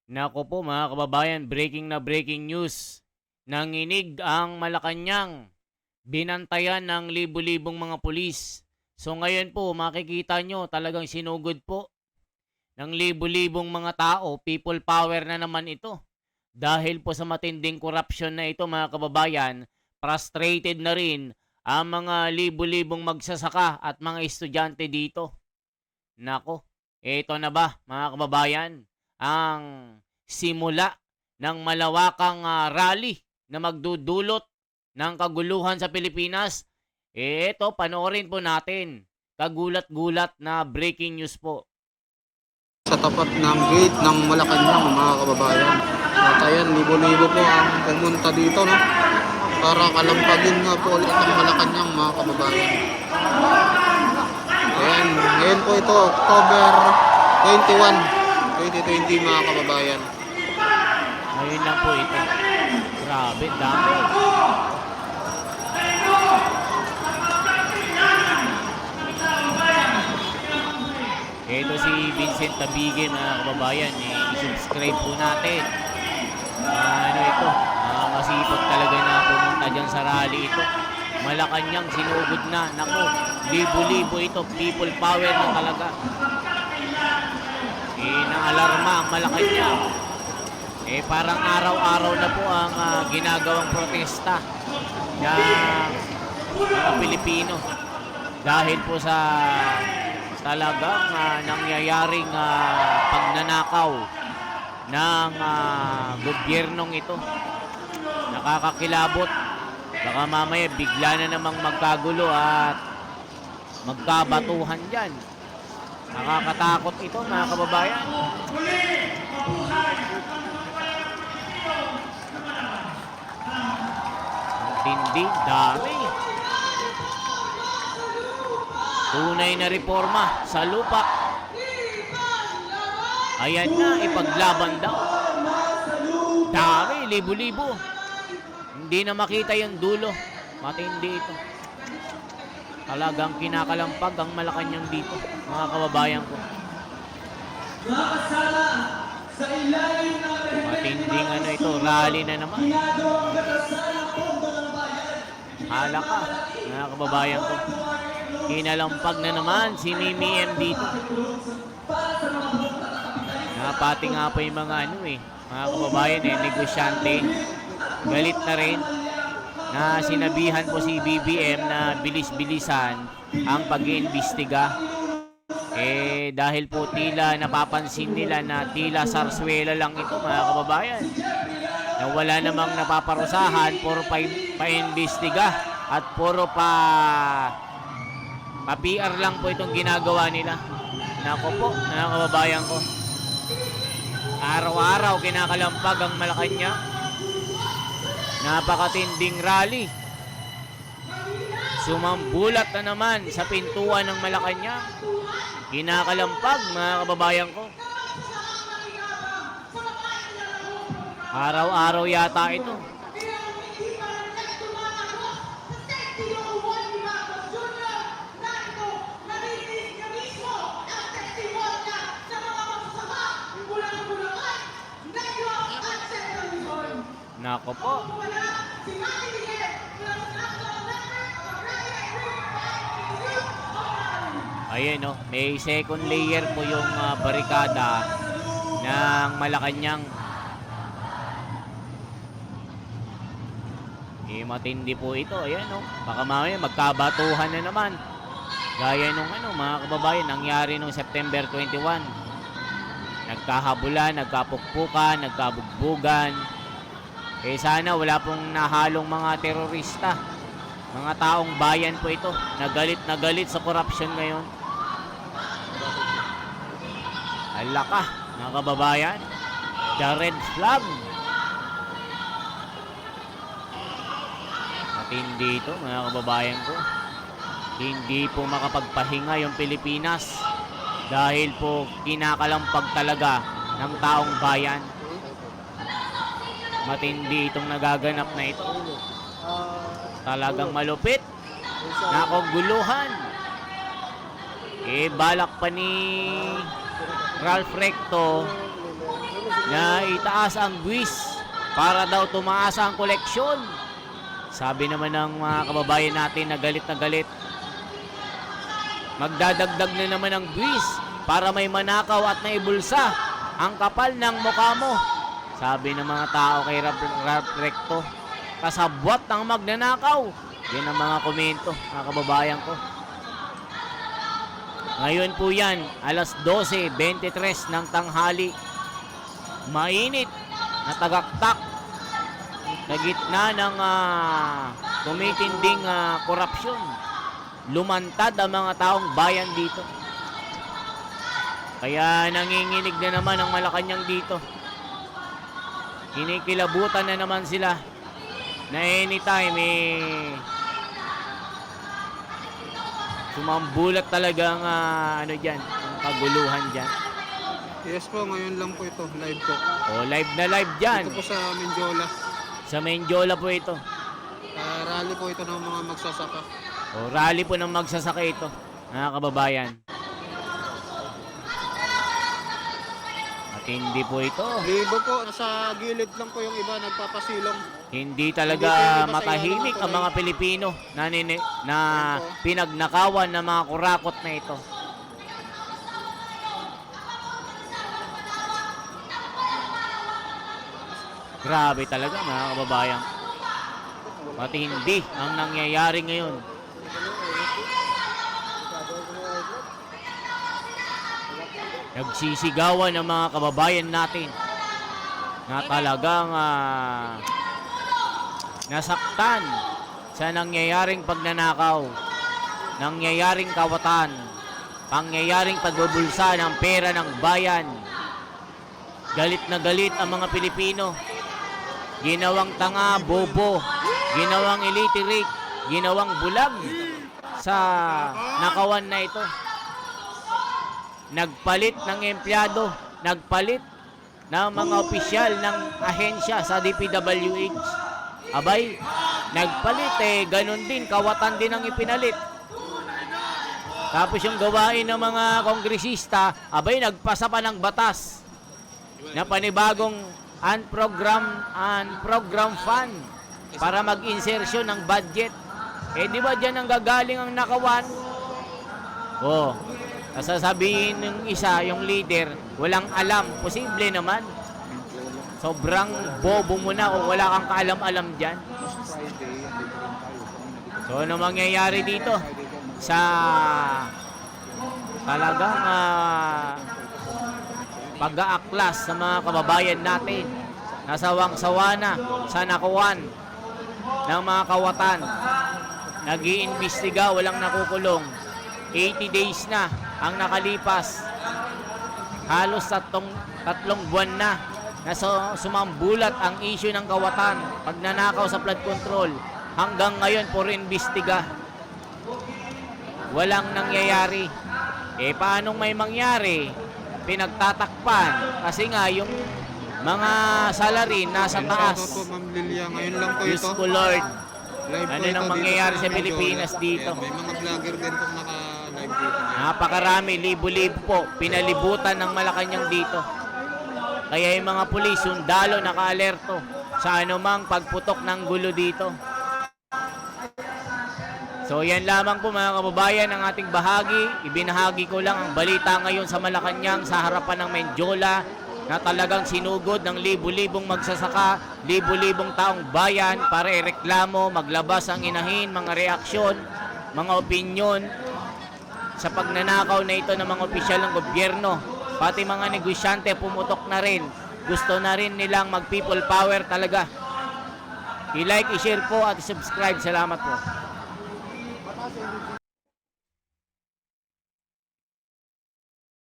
Naku po mga kababayan, breaking news. Nanginig ang Malacanang. Binantayan ng libu-libong mga pulis. So ngayon po makikita nyo talagang sinugod po ng libu-libong mga tao. People power na naman ito. Dahil po sa matinding corruption na ito mga kababayan, frustrated na rin ang mga libu-libong magsasaka at mga estudyante dito. Nako, ito na ba mga kababayan ang simula ng malawakang rally na magdudulot ng kaguluhan sa Pilipinas? Ito, panoorin po natin. Kagulat-gulat na breaking news po. Sa tapat ng gate ng Malacanang mga kababayan. At ayan, libo-libo po ang pumunta dito, no? Para kalampagin nga po ulit ang Malacanang mga kababayan. Ayan, ngayon po ito, October 21, 2020 mga kababayan. Ngayon lang po ito. Grabe, dami. Ito si Vincent Tabige mga kababayan. I-subscribe po natin. Ano ito? Masipag talaga na pumunta dyan sa rally ito. Malacanang sinugod na. Naku, libo-libo ito. People power na talaga. Nang-alarma ang Malacanang. Parang araw-araw na po ang ginagawang protesta ng mga Pilipino. Dahil po sa talagang nangyayaring pagnanakaw ng gobyernong ito. Nakakakilabot. Baka mamaya bigla na namang magkagulo at magkabatuhan dyan. Nakakatakot ito mga kababayan. Ang tindi, dami. Tunay na reforma sa lupa. Ayan na, ipaglaban daw. Dami, libo-libo. Hindi na makita yung dulo. Matindi ito. Talagang kinakalampag ang Malacanang dito, mga kababayan ko. Matinding ano ito, rally na naman. Hala ka, mga kababayan ko. Kinalampag na naman si Mimi M dito. Napati nga pa yung mga mga kababayan negosyante. Galit na rin na sinabihan po si BBM na bilis-bilisan ang pag-iimbestiga. Dahil po tila napapansin nila na tila sarswela lang ito mga kababayan. Na wala namang napaparusahan, puro pa-imbestiga at puro pa-PR lang po itong ginagawa nila. Nako po, mga kababayan ko. Araw-araw kinakalampag ang Malacanang. Napakatinding rally. Sumambulat na naman sa pintuan ng Malacanang. Kinakalampag mga kababayan ko. Araw-araw yata ito. Nako po. Ayan may second layer po yung barikada ng Malacanang. Matindi po ito. Ayan baka mamaya magkabatuhan na naman. Gaya nung mga kababayan nangyari nung September 21. Nagkahabulan, nagkapukpukan, nagkabugbugan. Sana wala pong nahalong mga terorista. Mga taong bayan po ito. Na galit sa corruption ngayon. Hala ka, mga kababayan. The red flag. Matindi ito, mga kababayan ko. Hindi po makapagpahinga yung Pilipinas. Dahil po kinakalampag talaga ng taong bayan. Matindi itong nagaganap na ito. Talagang malupit. Nakaguluhan. Balak pa ni Ralph Recto na itaas ang buwis para daw tumaas ang koleksyon. Sabi naman ng mga kababayan natin na galit, magdadagdag na naman ang buwis para may manakaw at naibulsa ang kapal ng mukha mo. Sabi ng mga tao kay Rap Recto, kasabwat ng magnanakaw. Yan ang mga komento, mga kababayan ko. Ngayon po yan, alas 12:23 ng tanghali. Mainit na tagaktak na gitna ng tumitinding korupsyon. Lumantad ang mga taong bayan dito. Kaya nanginginig na naman ang Malacanang dito. Kinikilabutan na naman sila na anytime sumambulat talagang ano dyan, ang kaguluhan dyan. Yes po, ngayon lang po ito, live po. O, live na live dyan. Ito po sa Menjola. Sa Menjola po ito. Rally po ito ng mga magsasaka. O, rally po ng magsasaka ito, mga kababayan. At hindi po ito. Libo po, nasa gilid lang po yung iba, nagpapasilong. Hindi talaga matahimik ang mga Pilipino na pinagnakawan ng mga kurakot na ito. Grabe talaga, mga kababayan. Matindi ang nangyayari ngayon. Nagsisigawan ng mga kababayan natin na talagang nasaktan sa nangyayaring pagnanakaw, nangyayaring kawatan, pangyayaring pagbubulsa ng pera ng bayan. Galit na galit ang mga Pilipino. Ginawang tanga, bobo, ginawang illiterate, ginawang bulag sa nakawan na ito. Nagpalit ng empleyado, nagpalit ng mga opisyal ng ahensya sa DPWH. Abay, nagpalit ganun din, kawatan din ang ipinalit. Tapos yung gawain ng mga kongresista, abay, nagpasa pa ng batas na panibagong unprogram fund para mag-insertion ng budget. Di ba dyan ang gagaling ang nakawan? Sasabihin ng isa, yung leader, walang alam. Posible naman. Sobrang bobo mo na kung wala kang kaalam-alam dyan. So, ano mangyayari dito? Sa talagang pag-aaklas sa mga kababayan natin. Nasawang-sawa na sa nakuwan ng mga kawatan. Nag-iimbestiga, walang nakukulong. 80 days na ang nakalipas. Halos tatlong buwan na sumambulat ang issue ng kawatan, pagnanakaw sa flood control. Hanggang ngayon, puro imbestiga. Walang nangyayari. Paanong may mangyari? Pinagtatakpan. Kasi nga, yung mga salary nasa taas. Ito po, Ma'am Lilia, ngayon lang po Diyos ito. ko Lord. Live Ano po ito nang dito mangyayari sa Menjola. Pilipinas dito? Ayan, may mga vlogger din po naka-live dito. Napakarami, libo-libo po. Pinalibutan ng Malacanang dito. Kaya yung mga pulis, sundalo, naka-alerto sa anumang pagputok ng gulo dito. So yan lamang po mga kababayan ang ating bahagi. Ibinahagi ko lang ang balita ngayon sa Malacanang sa harapan ng Menjola na talagang sinugod ng libu-libong magsasaka, libu-libong taong bayan para ireklamo, maglabas ang inahin, mga reaksyon, mga opinyon sa pagnanakaw na ito ng mga opisyal ng gobyerno. Pati mga negosyante pumutok na rin. Gusto na rin nilang mag-people power talaga. I-like, i-share po at i-subscribe. Salamat po.